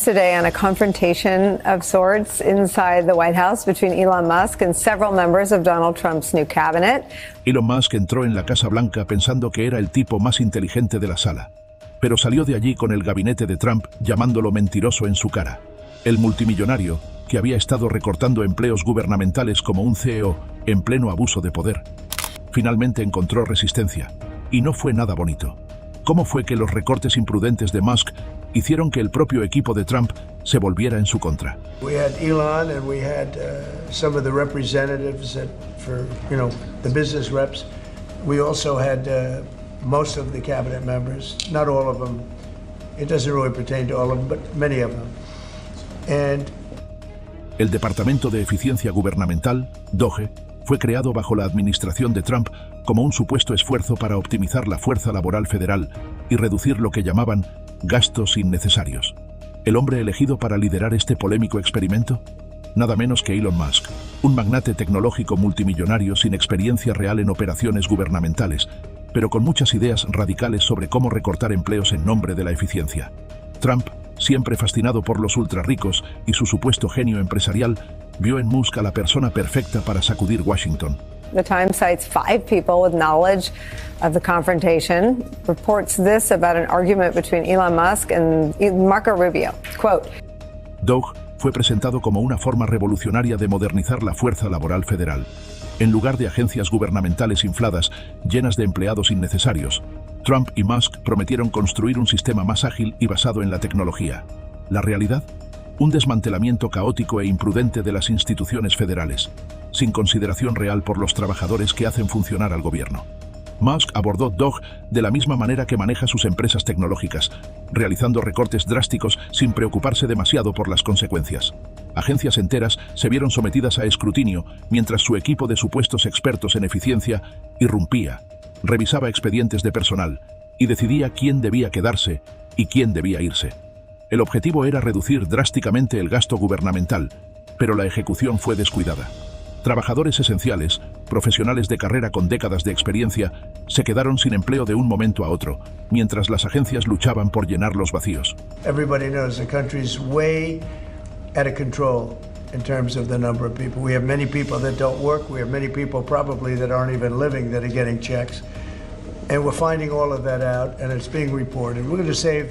today on a confrontation of sorts inside the White House between Elon Musk and several members of Donald Trump's new cabinet. Elon Musk entró en la Casa Blanca pensando que era el tipo más inteligente de la sala, pero salió de allí con el gabinete de Trump llamándolo mentiroso en su cara. El multimillonario, que había estado recortando empleos gubernamentales como un CEO en pleno abuso de poder, finalmente encontró resistencia, y no fue nada bonito. ¿Cómo fue que los recortes imprudentes de Musk hicieron que el propio equipo de Trump se volviera en su contra? We had Elon and we had some of the representatives the business reps. We also had most of the cabinet members, not all of them. It doesn't really pertain to all of them, but many of them. And el Departamento de Eficiencia Gubernamental, DOGE, fue creado bajo la administración de Trump como un supuesto esfuerzo para optimizar la fuerza laboral federal y reducir lo que llamaban gastos innecesarios. ¿El hombre elegido para liderar este polémico experimento? Nada menos que Elon Musk, un magnate tecnológico multimillonario sin experiencia real en operaciones gubernamentales, pero con muchas ideas radicales sobre cómo recortar empleos en nombre de la eficiencia. Trump, siempre fascinado por los ultrarricos y su supuesto genio empresarial, vio en Musk a la persona perfecta para sacudir Washington. The Times cites 5 people with knowledge of the confrontation, reports this about an argument between Elon Musk and Marco Rubio. Quote, DOGE fue presentado como una forma revolucionaria de modernizar la fuerza laboral federal. En lugar de agencias gubernamentales infladas, llenas de empleados innecesarios, Trump y Musk prometieron construir un sistema más ágil y basado en la tecnología. ¿La realidad? Un desmantelamiento caótico e imprudente de las instituciones federales, sin consideración real por los trabajadores que hacen funcionar al gobierno. Musk abordó DOGE de la misma manera que maneja sus empresas tecnológicas, realizando recortes drásticos sin preocuparse demasiado por las consecuencias. Agencias enteras se vieron sometidas a escrutinio mientras su equipo de supuestos expertos en eficiencia irrumpía, revisaba expedientes de personal y decidía quién debía quedarse y quién debía irse. El objetivo era reducir drásticamente el gasto gubernamental, pero la ejecución fue descuidada. Trabajadores esenciales, profesionales de carrera con décadas de experiencia, se quedaron sin empleo de un momento a otro, mientras las agencias luchaban por llenar los vacíos. Everybody knows the country's way out of control in terms of the number of people. We have many people that don't work. We have many people probably that aren't even living that are getting checks. And we're finding all of that out and it's being reported. We're going to save.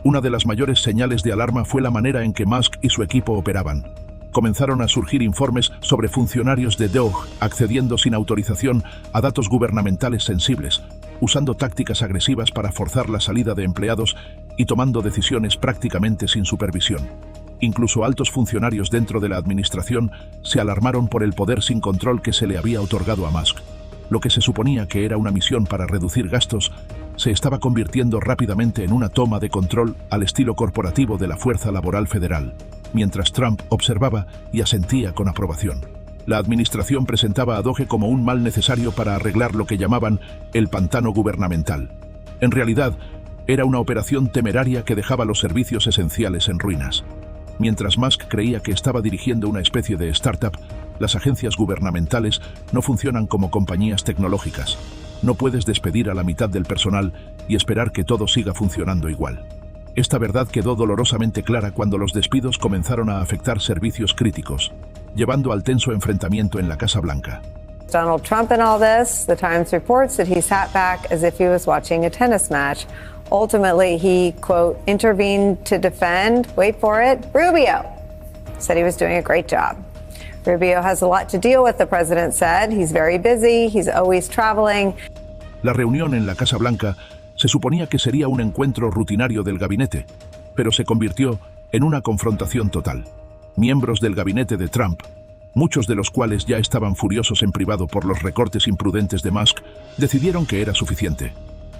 Una de las mayores señales de alarma fue la manera en que Musk y su equipo operaban. Comenzaron a surgir informes sobre funcionarios de DOGE accediendo sin autorización a datos gubernamentales sensibles, usando tácticas agresivas para forzar la salida de empleados y tomando decisiones prácticamente sin supervisión. Incluso altos funcionarios dentro de la administración se alarmaron por el poder sin control que se le había otorgado a Musk. Lo que se suponía que era una misión para reducir gastos se estaba convirtiendo rápidamente en una toma de control al estilo corporativo de la fuerza laboral federal, mientras Trump observaba y asentía con aprobación. La administración presentaba a DOGE como un mal necesario para arreglar lo que llamaban el pantano gubernamental. En realidad, era una operación temeraria que dejaba los servicios esenciales en ruinas. Mientras Musk creía que estaba dirigiendo una especie de startup, las agencias gubernamentales no funcionan como compañías tecnológicas. No puedes despedir a la mitad del personal y esperar que todo siga funcionando igual. Esta verdad quedó dolorosamente clara cuando los despidos comenzaron a afectar servicios críticos, llevando al tenso enfrentamiento en la Casa Blanca. Donald Trump in all this, the Times reports that he sat back as if he was watching a tennis match. Ultimately, he, quote, intervened to defend, wait for it, Rubio. Said he was doing a great job. Rubio has a lot to deal with, the president said. He's very busy, he's always traveling. La reunión en la Casa Blanca se suponía que sería un encuentro rutinario del gabinete, pero se convirtió en una confrontación total. Miembros del gabinete de Trump, muchos de los cuales ya estaban furiosos en privado por los recortes imprudentes de Musk, decidieron que era suficiente.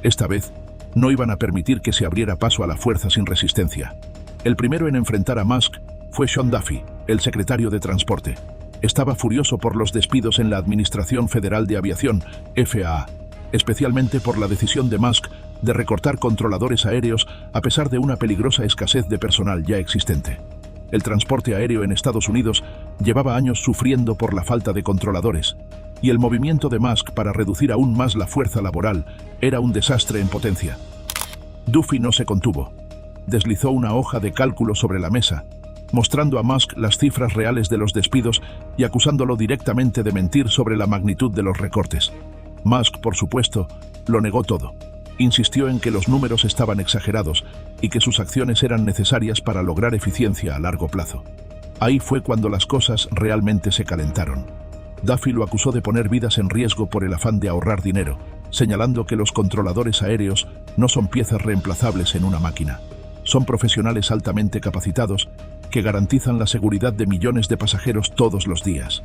Esta vez, no iban a permitir que se abriera paso a la fuerza sin resistencia. El primero en enfrentar a Musk fue Sean Duffy, el secretario de Transporte. Estaba furioso por los despidos en la Administración Federal de Aviación, FAA, especialmente por la decisión de Musk de recortar controladores aéreos a pesar de una peligrosa escasez de personal ya existente. El transporte aéreo en Estados Unidos llevaba años sufriendo por la falta de controladores, y el movimiento de Musk para reducir aún más la fuerza laboral era un desastre en potencia. Duffy no se contuvo. deslizó una hoja de cálculo sobre la mesa, mostrando a Musk las cifras reales de los despidos y acusándolo directamente de mentir sobre la magnitud de los recortes. Musk, por supuesto, lo negó todo. Insistió en que los números estaban exagerados y que sus acciones eran necesarias para lograr eficiencia a largo plazo. Ahí fue cuando las cosas realmente se calentaron. Duffy lo acusó de poner vidas en riesgo por el afán de ahorrar dinero, señalando que los controladores aéreos no son piezas reemplazables en una máquina. Son profesionales altamente capacitados que garantizan la seguridad de millones de pasajeros todos los días.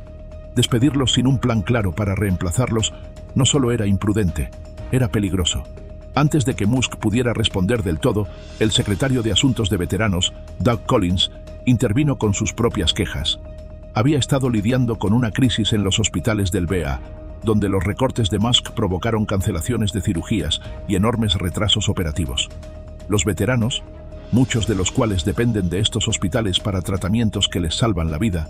Despedirlos sin un plan claro para reemplazarlos no solo era imprudente, era peligroso. Antes de que Musk pudiera responder del todo, el secretario de Asuntos de Veteranos, Doug Collins, intervino con sus propias quejas. Había estado lidiando con una crisis en los hospitales del VA, donde los recortes de Musk provocaron cancelaciones de cirugías y enormes retrasos operativos. Los veteranos, muchos de los cuales dependen de estos hospitales para tratamientos que les salvan la vida,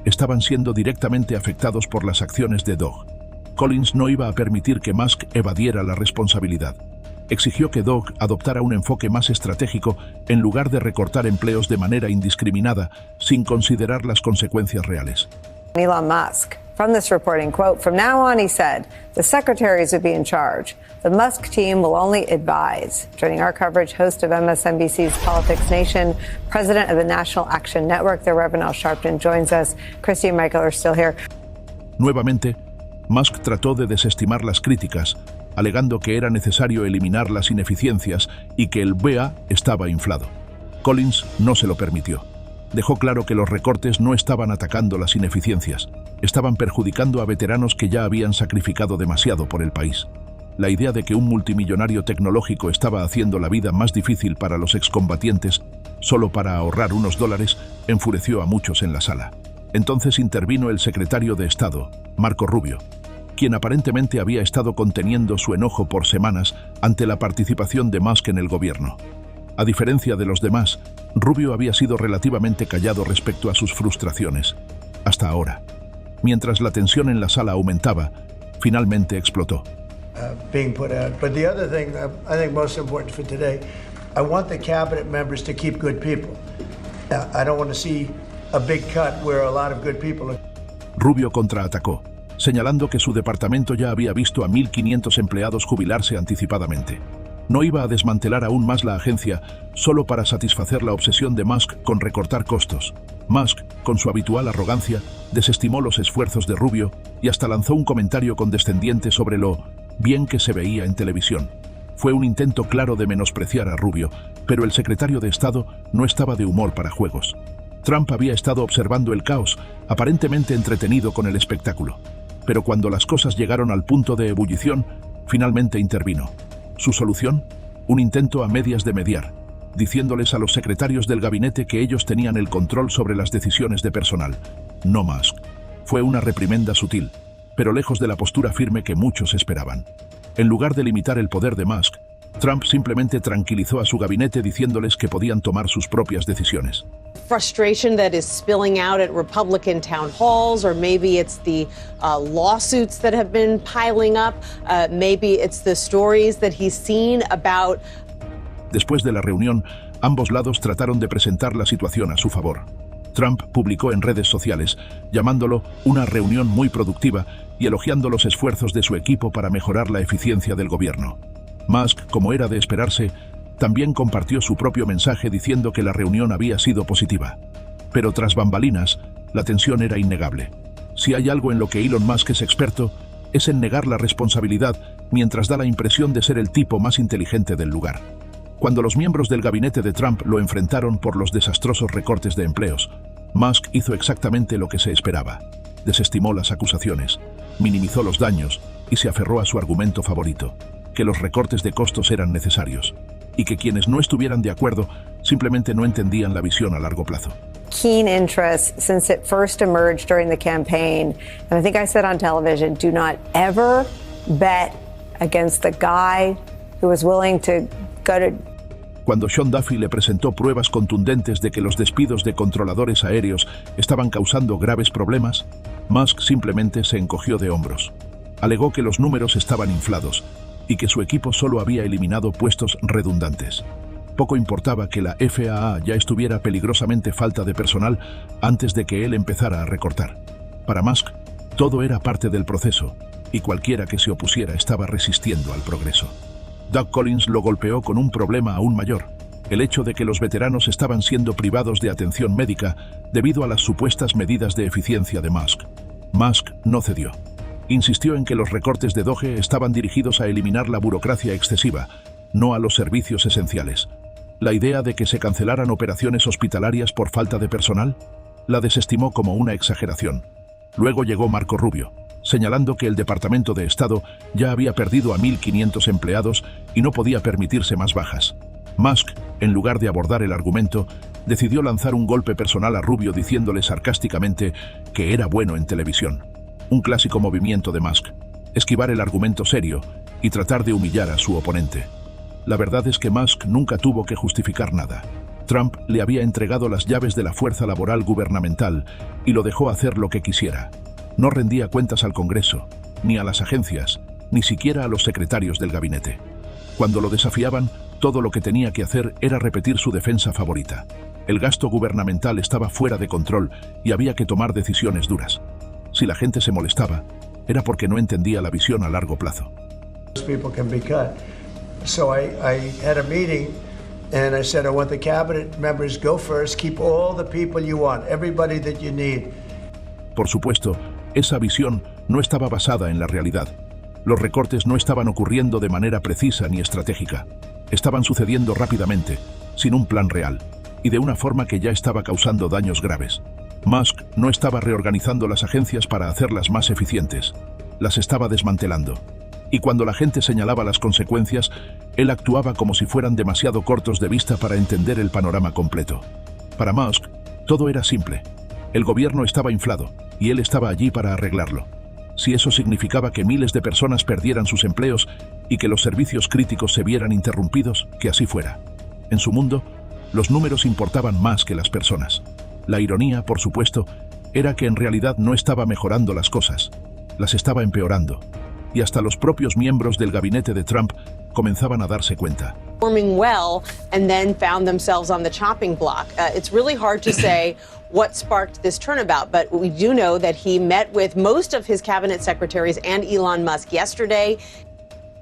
estaban siendo directamente afectados por las acciones de Doug. Collins no iba a permitir que Musk evadiera la responsabilidad. Exigió que Doug adoptara un enfoque más estratégico en lugar de recortar empleos de manera indiscriminada sin considerar las consecuencias reales. Elon Musk. From this reporting, quote, "From now on," he said, "the secretaries would be in charge. The Musk team will only advise." Joining our coverage, host of MSNBC's Politics Nation, president of the National Action Network, the Reverend Al Sharpton, joins us. Christy and Michael are still here. Nuevamente, Musk trató de desestimar las críticas, alegando que era necesario eliminar las ineficiencias y que el VA estaba inflado. Collins no se lo permitió. Dejó claro que los recortes no estaban atacando las ineficiencias, estaban perjudicando a veteranos que ya habían sacrificado demasiado por el país. La idea de que un multimillonario tecnológico estaba haciendo la vida más difícil para los excombatientes solo para ahorrar unos dólares enfureció a muchos en la sala. Entonces intervino el secretario de Estado, Marco Rubio, quien aparentemente había estado conteniendo su enojo por semanas ante la participación de Musk en el gobierno. A diferencia de los demás, Rubio había sido relativamente callado respecto a sus frustraciones, hasta ahora. Mientras la tensión en la sala aumentaba, finalmente explotó. Being put out. But the other thing I think most important for today, I want the cabinet members to keep good people. I don't want to see a big cut where a lot of good people are. Rubio contraatacó, señalando que su departamento ya había visto a 1.500 empleados jubilarse anticipadamente. No iba a desmantelar aún más la agencia solo para satisfacer la obsesión de Musk con recortar costos. Musk, con su habitual arrogancia, desestimó los esfuerzos de Rubio y hasta lanzó un comentario condescendiente sobre lo bien que se veía en televisión. Fue un intento claro de menospreciar a Rubio, pero el secretario de Estado no estaba de humor para juegos. Trump había estado observando el caos, aparentemente entretenido con el espectáculo. Pero cuando las cosas llegaron al punto de ebullición, finalmente intervino. ¿Su solución? Un intento a medias de mediar, diciéndoles a los secretarios del gabinete que ellos tenían el control sobre las decisiones de personal, no Musk. Fue una reprimenda sutil, pero lejos de la postura firme que muchos esperaban. En lugar de limitar el poder de Musk, Trump simplemente tranquilizó a su gabinete diciéndoles que podían tomar sus propias decisiones. Frustration that is spilling out at Republican town halls, or maybe it's the lawsuits that have been piling up, maybe it's the stories that he's seen about. Después de la reunión, ambos lados trataron de presentar la situación a su favor. Trump publicó en redes sociales, llamándolo una reunión muy productiva y elogiando los esfuerzos de su equipo para mejorar la eficiencia del gobierno. Musk, como era de esperarse, también compartió su propio mensaje diciendo que la reunión había sido positiva. Pero tras bambalinas, la tensión era innegable. Si hay algo en lo que Elon Musk es experto, es en negar la responsabilidad mientras da la impresión de ser el tipo más inteligente del lugar. Cuando los miembros del gabinete de Trump lo enfrentaron por los desastrosos recortes de empleos, Musk hizo exactamente lo que se esperaba. Desestimó las acusaciones, minimizó los daños y se aferró a su argumento favorito, que los recortes de costos eran necesarios y que quienes no estuvieran de acuerdo simplemente no entendían la visión a largo plazo. Keen interest since it first emerged during the campaign. And I think I said on television, do not ever bet against the guy who was willing to go to... Cuando Sean Duffy le presentó pruebas contundentes de que los despidos de controladores aéreos estaban causando graves problemas, Musk simplemente se encogió de hombros. Alegó que los números estaban inflados y que su equipo solo había eliminado puestos redundantes. Poco importaba que la FAA ya estuviera peligrosamente falta de personal antes de que él empezara a recortar. Para Musk, todo era parte del proceso, y cualquiera que se opusiera estaba resistiendo al progreso. Doug Collins lo golpeó con un problema aún mayor: el hecho de que los veteranos estaban siendo privados de atención médica debido a las supuestas medidas de eficiencia de Musk. Musk no cedió. Insistió en que los recortes de Doge estaban dirigidos a eliminar la burocracia excesiva, no a los servicios esenciales. La idea de que se cancelaran operaciones hospitalarias por falta de personal la desestimó como una exageración. Luego llegó Marco Rubio, señalando que el Departamento de Estado ya había perdido a 1.500 empleados y no podía permitirse más bajas. Musk, en lugar de abordar el argumento, decidió lanzar un golpe personal a Rubio diciéndole sarcásticamente que era bueno en televisión. Un clásico movimiento de Musk: esquivar el argumento serio y tratar de humillar a su oponente. La verdad es que Musk nunca tuvo que justificar nada. Trump le había entregado las llaves de la fuerza laboral gubernamental y lo dejó hacer lo que quisiera. No rendía cuentas al Congreso, ni a las agencias, ni siquiera a los secretarios del gabinete. Cuando lo desafiaban, todo lo que tenía que hacer era repetir su defensa favorita. El gasto gubernamental estaba fuera de control y había que tomar decisiones duras. Si la gente se molestaba, era porque no entendía la visión a largo plazo. So I had a meeting and I said, I want the cabinet members go first, keep all the people you want, everybody that you need. Por supuesto, esa visión no estaba basada en la realidad. Los recortes no estaban ocurriendo de manera precisa ni estratégica. Estaban sucediendo rápidamente, sin un plan real, y de una forma que ya estaba causando daños graves. Musk no estaba reorganizando las agencias para hacerlas más eficientes. Las estaba desmantelando. Y cuando la gente señalaba las consecuencias, él actuaba como si fueran demasiado cortos de vista para entender el panorama completo. Para Musk, todo era simple. El gobierno estaba inflado, y él estaba allí para arreglarlo. Si eso significaba que miles de personas perdieran sus empleos y que los servicios críticos se vieran interrumpidos, que así fuera. En su mundo, los números importaban más que las personas. La ironía, por supuesto, era que en realidad no estaba mejorando las cosas, las estaba empeorando. Y hasta los propios miembros del gabinete de Trump comenzaban a darse cuenta. Performing well and then found themselves on the chopping block. It's really hard to say what sparked this turnabout, but we do know that he met with most of his cabinet secretaries and Elon Musk yesterday.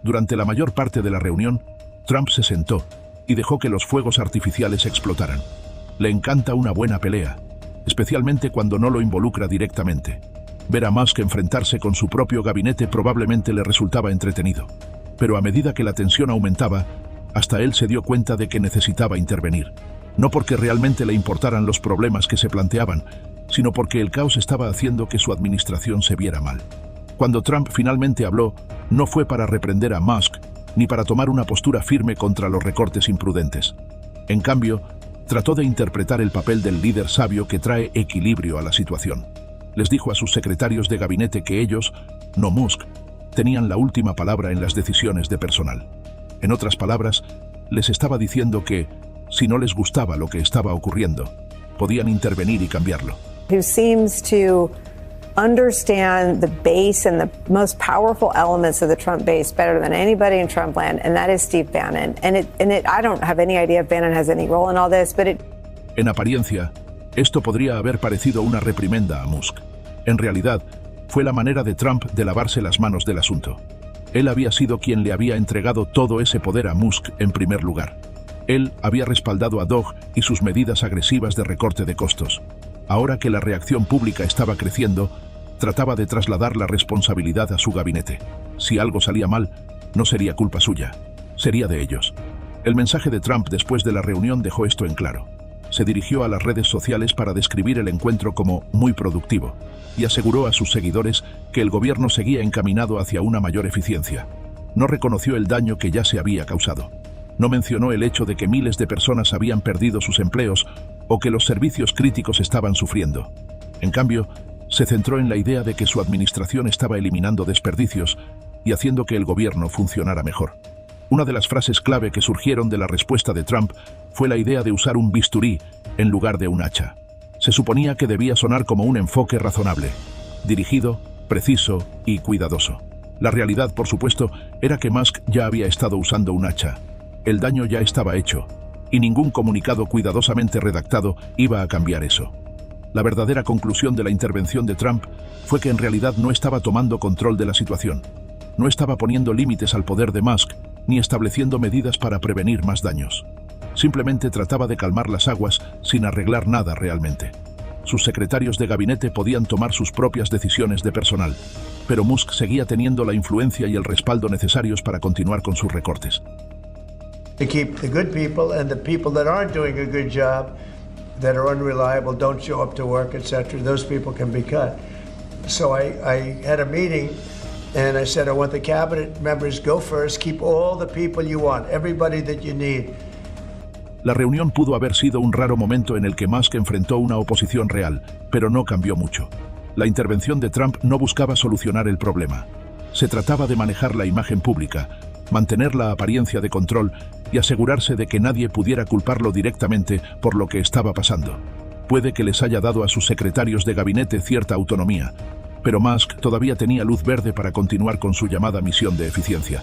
Durante la mayor parte de la reunión, Trump se sentó y dejó que los fuegos artificiales explotaran. Le encanta una buena pelea, especialmente cuando no lo involucra directamente. Ver a Musk enfrentarse con su propio gabinete probablemente le resultaba entretenido. Pero a medida que la tensión aumentaba, hasta él se dio cuenta de que necesitaba intervenir. No porque realmente le importaran los problemas que se planteaban, sino porque el caos estaba haciendo que su administración se viera mal. Cuando Trump finalmente habló, no fue para reprender a Musk, ni para tomar una postura firme contra los recortes imprudentes. En cambio, trató de interpretar el papel del líder sabio que trae equilibrio a la situación. Les dijo a sus secretarios de gabinete que ellos, no Musk, tenían la última palabra en las decisiones de personal. En otras palabras, les estaba diciendo que, si no les gustaba lo que estaba ocurriendo, podían intervenir y cambiarlo. Who seems to understand the base and the most powerful elements of the Trump base better than anybody in Trumpland, and that is Steve Bannon. I don't have any idea if Bannon has any role in all this, but En apariencia, esto podría haber parecido una reprimenda a Musk. En realidad, fue la manera de Trump de lavarse las manos del asunto. Él había sido quien le había entregado todo ese poder a Musk en primer lugar. Él había respaldado a Doge y sus medidas agresivas de recorte de costos. Ahora que la reacción pública estaba creciendo, trataba de trasladar la responsabilidad a su gabinete. Si algo salía mal, no sería culpa suya, sería de ellos. El mensaje de Trump después de la reunión dejó esto en claro. Se dirigió a las redes sociales para describir el encuentro como muy productivo y aseguró a sus seguidores que el gobierno seguía encaminado hacia una mayor eficiencia. No reconoció el daño que ya se había causado. No mencionó el hecho de que miles de personas habían perdido sus empleos o que los servicios críticos estaban sufriendo. En cambio, se centró en la idea de que su administración estaba eliminando desperdicios y haciendo que el gobierno funcionara mejor. Una de las frases clave que surgieron de la respuesta de Trump fue la idea de usar un bisturí en lugar de un hacha. Se suponía que debía sonar como un enfoque razonable, dirigido, preciso y cuidadoso. La realidad, por supuesto, era que Musk ya había estado usando un hacha. El daño ya estaba hecho, y ningún comunicado cuidadosamente redactado iba a cambiar eso. La verdadera conclusión de la intervención de Trump fue que en realidad no estaba tomando control de la situación. No estaba poniendo límites al poder de Musk, ni estableciendo medidas para prevenir más daños. Simplemente trataba de calmar las aguas sin arreglar nada realmente. Sus secretarios de gabinete podían tomar sus propias decisiones de personal, pero Musk seguía teniendo la influencia y el respaldo necesarios para continuar con sus recortes. To keep the good people, and the people that aren't doing a good job, that are unreliable, don't show up to work, etc., those people can be cut. So I had a meeting and I said, I want the cabinet members go first, keep all the people you want, everybody that you need. La reunión pudo haber sido un raro momento en el que Musk enfrentó una oposición real, pero no cambió mucho. La intervención de Trump no buscaba solucionar el problema. Se trataba de manejar la imagen pública, mantener la apariencia de control y asegurarse de que nadie pudiera culparlo directamente por lo que estaba pasando. Puede que les haya dado a sus secretarios de gabinete cierta autonomía, pero Musk todavía tenía luz verde para continuar con su llamada misión de eficiencia.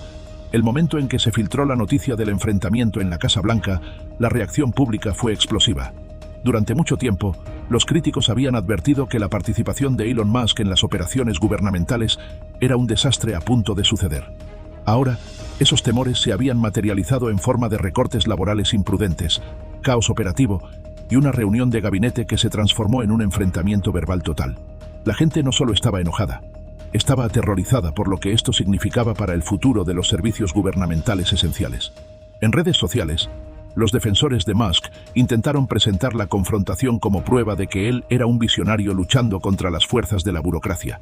El momento en que se filtró la noticia del enfrentamiento en la Casa Blanca, la reacción pública fue explosiva. Durante mucho tiempo, los críticos habían advertido que la participación de Elon Musk en las operaciones gubernamentales era un desastre a punto de suceder. Ahora, esos temores se habían materializado en forma de recortes laborales imprudentes, caos operativo y una reunión de gabinete que se transformó en un enfrentamiento verbal total. La gente no solo estaba enojada, estaba aterrorizada por lo que esto significaba para el futuro de los servicios gubernamentales esenciales. En redes sociales, los defensores de Musk intentaron presentar la confrontación como prueba de que él era un visionario luchando contra las fuerzas de la burocracia.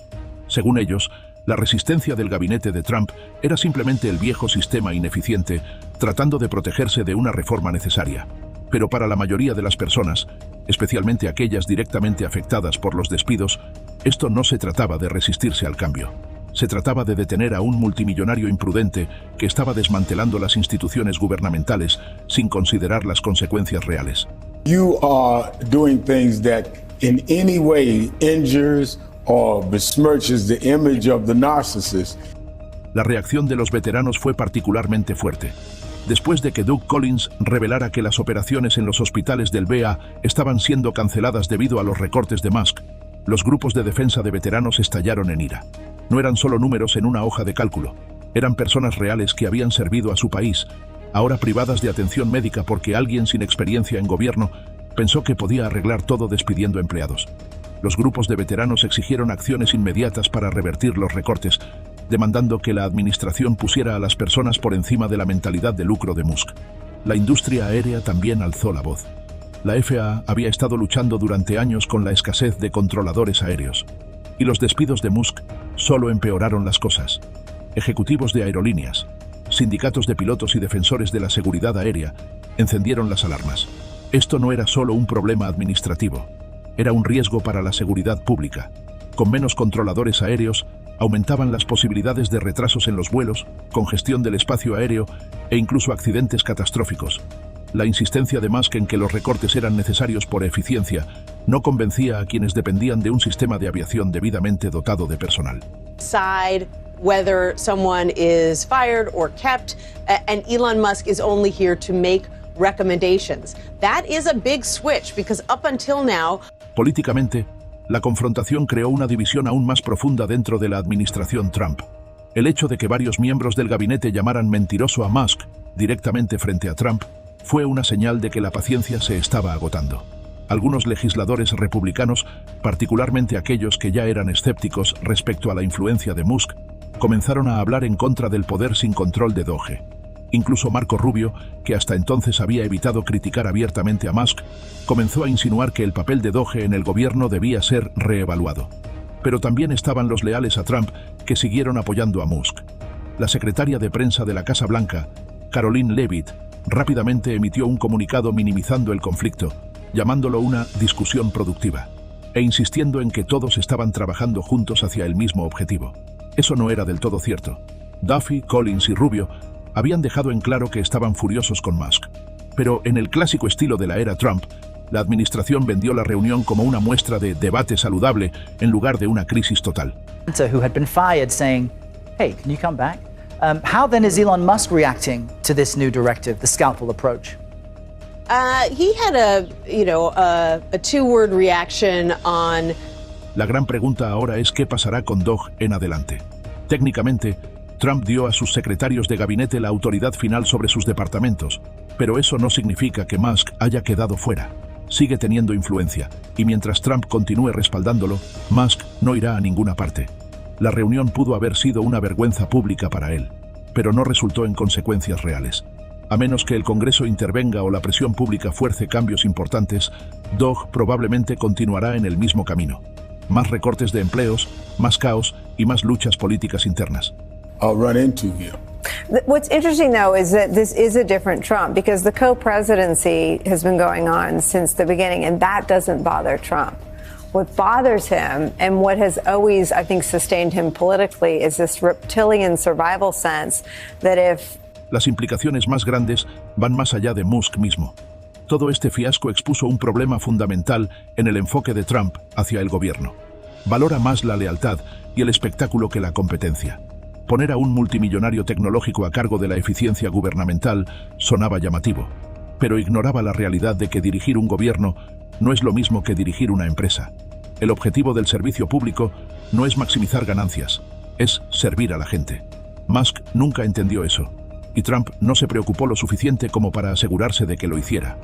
Según ellos, la resistencia del gabinete de Trump era simplemente el viejo sistema ineficiente, tratando de protegerse de una reforma necesaria. Pero para la mayoría de las personas, especialmente aquellas directamente afectadas por los despidos, esto no se trataba de resistirse al cambio. Se trataba de detener a un multimillonario imprudente que estaba desmantelando las instituciones gubernamentales sin considerar las consecuencias reales. You are doing things that in any way injures or besmirches the image of the narcissist. La reacción de los veteranos fue particularmente fuerte. Después de que Doug Collins revelara que las operaciones en los hospitales del VA estaban siendo canceladas debido a los recortes de Musk, los grupos de defensa de veteranos estallaron en ira. No eran solo números en una hoja de cálculo, eran personas reales que habían servido a su país, ahora privadas de atención médica porque alguien sin experiencia en gobierno pensó que podía arreglar todo despidiendo empleados. Los grupos de veteranos exigieron acciones inmediatas para revertir los recortes, demandando que la administración pusiera a las personas por encima de la mentalidad de lucro de Musk. La industria aérea también alzó la voz. La FAA había estado luchando durante años con la escasez de controladores aéreos. Y los despidos de Musk solo empeoraron las cosas. Ejecutivos de aerolíneas, sindicatos de pilotos y defensores de la seguridad aérea encendieron las alarmas. Esto no era solo un problema administrativo, era un riesgo para la seguridad pública. Con menos controladores aéreos, aumentaban las posibilidades de retrasos en los vuelos, congestión del espacio aéreo e incluso accidentes catastróficos. La insistencia de Musk en que los recortes eran necesarios por eficiencia no convencía a quienes dependían de un sistema de aviación debidamente dotado de personal. Whether someone is fired or kept, and Elon Musk is only here to make recommendations. That is a big switch because up until now, políticamente, la confrontación creó una división aún más profunda dentro de la administración Trump. El hecho de que varios miembros del gabinete llamaran mentiroso a Musk directamente frente a Trump fue una señal de que la paciencia se estaba agotando. Algunos legisladores republicanos, particularmente aquellos que ya eran escépticos respecto a la influencia de Musk, comenzaron a hablar en contra del poder sin control de Doge. Incluso Marco Rubio, que hasta entonces había evitado criticar abiertamente a Musk, comenzó a insinuar que el papel de Doge en el gobierno debía ser reevaluado. Pero también estaban los leales a Trump, que siguieron apoyando a Musk. La secretaria de prensa de la Casa Blanca, Karoline Leavitt, rápidamente emitió un comunicado minimizando el conflicto, llamándolo una discusión productiva, e insistiendo en que todos estaban trabajando juntos hacia el mismo objetivo. Eso no era del todo cierto. Duffy, Collins y Rubio habían dejado en claro que estaban furiosos con Musk. Pero en el clásico estilo de la era Trump, la administración vendió la reunión como una muestra de debate saludable en lugar de una crisis total. Who had been fired saying, "Hey, can you come back?" How then is Elon Musk reacting to this new directive, the scalpel approach? He had a two-word reaction on. La gran pregunta ahora es qué pasará con Doug en adelante. Técnicamente, Trump dio a sus secretarios de gabinete la autoridad final sobre sus departamentos, pero eso no significa que Musk haya quedado fuera. Sigue teniendo influencia, y mientras Trump continúe respaldándolo, Musk no irá a ninguna parte. La reunión pudo haber sido una vergüenza pública para él, pero no resultó en consecuencias reales. A menos que el Congreso intervenga o la presión pública fuerce cambios importantes, Doug probablemente continuará en el mismo camino. Más recortes de empleos, más caos y más luchas políticas internas. I'll run into him. What's interesting, though, is that this is a different Trump because the co-presidency has been going on since the beginning, and that doesn't bother Trump. What bothers him and what has always, I think, sustained him politically is this reptilian survival sense that if... Las implicaciones más grandes van más allá de Musk mismo. Todo este fiasco expuso un problema fundamental en el enfoque de Trump hacia el gobierno. Valora más la lealtad y el espectáculo que la competencia. Poner a un multimillonario tecnológico a cargo de la eficiencia gubernamental sonaba llamativo, pero ignoraba la realidad de que dirigir un gobierno no es lo mismo que dirigir una empresa. El objetivo del servicio público no es maximizar ganancias, es servir a la gente. Musk nunca entendió eso, y Trump no se preocupó lo suficiente como para asegurarse de que lo hiciera.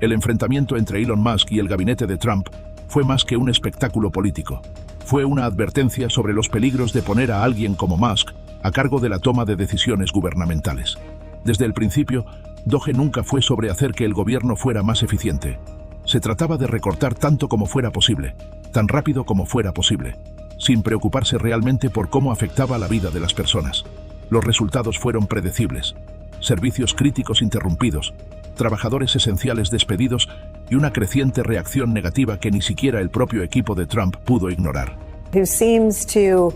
El enfrentamiento entre Elon Musk y el gabinete de Trump fue más que un espectáculo político. Fue una advertencia sobre los peligros de poner a alguien como Musk a cargo de la toma de decisiones gubernamentales. Desde el principio, Doge nunca fue sobre hacer que el gobierno fuera más eficiente. Se trataba de recortar tanto como fuera posible, tan rápido como fuera posible, sin preocuparse realmente por cómo afectaba la vida de las personas. Los resultados fueron predecibles. Servicios críticos interrumpidos, trabajadores esenciales despedidos y una creciente reacción negativa que ni siquiera el propio equipo de Trump pudo ignorar. Who seems to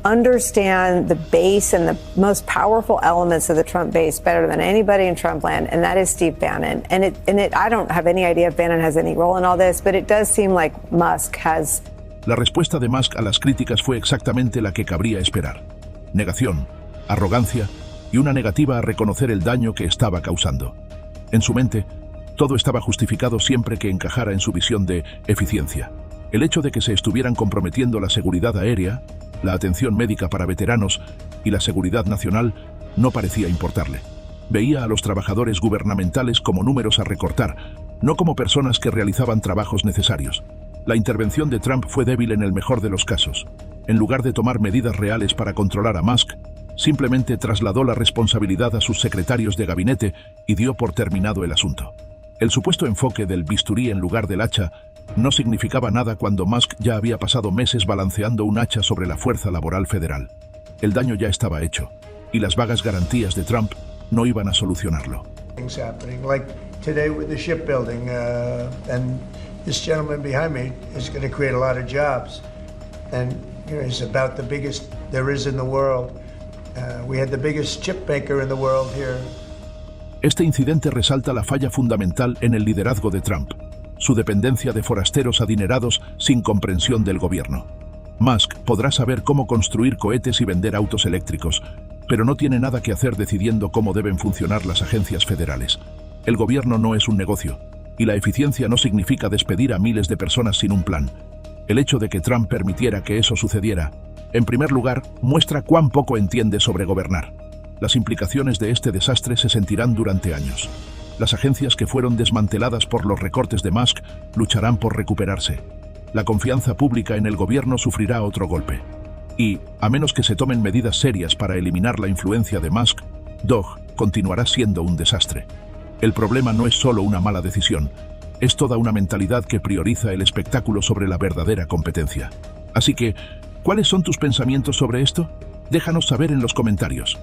understand the base and the most powerful elements of the Trump base better than anybody in Trumpland, and that is Steve Bannon. I don't have any idea if Bannon has any role in all this, but it does seem like Musk has. La respuesta de Musk a las críticas fue exactamente la que cabría esperar. Negación, arrogancia y una negativa a reconocer el daño que estaba causando. En su mente, todo estaba justificado siempre que encajara en su visión de eficiencia. El hecho de que se estuvieran comprometiendo la seguridad aérea, la atención médica para veteranos y la seguridad nacional no parecía importarle. Veía a los trabajadores gubernamentales como números a recortar, no como personas que realizaban trabajos necesarios. La intervención de Trump fue débil en el mejor de los casos. En lugar de tomar medidas reales para controlar a Musk, simplemente trasladó la responsabilidad a sus secretarios de gabinete y dio por terminado el asunto. El supuesto enfoque del bisturí en lugar del hacha no significaba nada cuando Musk ya había pasado meses balanceando un hacha sobre la fuerza laboral federal. El daño ya estaba hecho, y las vagas garantías de Trump no iban a solucionarlo. Things happening, like today with the shipbuilding, and this gentleman behind me is going to create a lot of jobs, and he's about the biggest there is in the world. We had the biggest chip maker in the world here. Este incidente resalta la falla fundamental en el liderazgo de Trump, su dependencia de forasteros adinerados sin comprensión del gobierno. Musk podrá saber cómo construir cohetes y vender autos eléctricos, pero no tiene nada que hacer decidiendo cómo deben funcionar las agencias federales. El gobierno no es un negocio, y la eficiencia no significa despedir a miles de personas sin un plan. El hecho de que Trump permitiera que eso sucediera, en primer lugar, muestra cuán poco entiende sobre gobernar. Las implicaciones de este desastre se sentirán durante años. Las agencias que fueron desmanteladas por los recortes de Musk lucharán por recuperarse. La confianza pública en el gobierno sufrirá otro golpe. Y, a menos que se tomen medidas serias para eliminar la influencia de Musk, Doge continuará siendo un desastre. El problema no es solo una mala decisión, es toda una mentalidad que prioriza el espectáculo sobre la verdadera competencia. Así que, ¿cuáles son tus pensamientos sobre esto? Déjanos saber en los comentarios.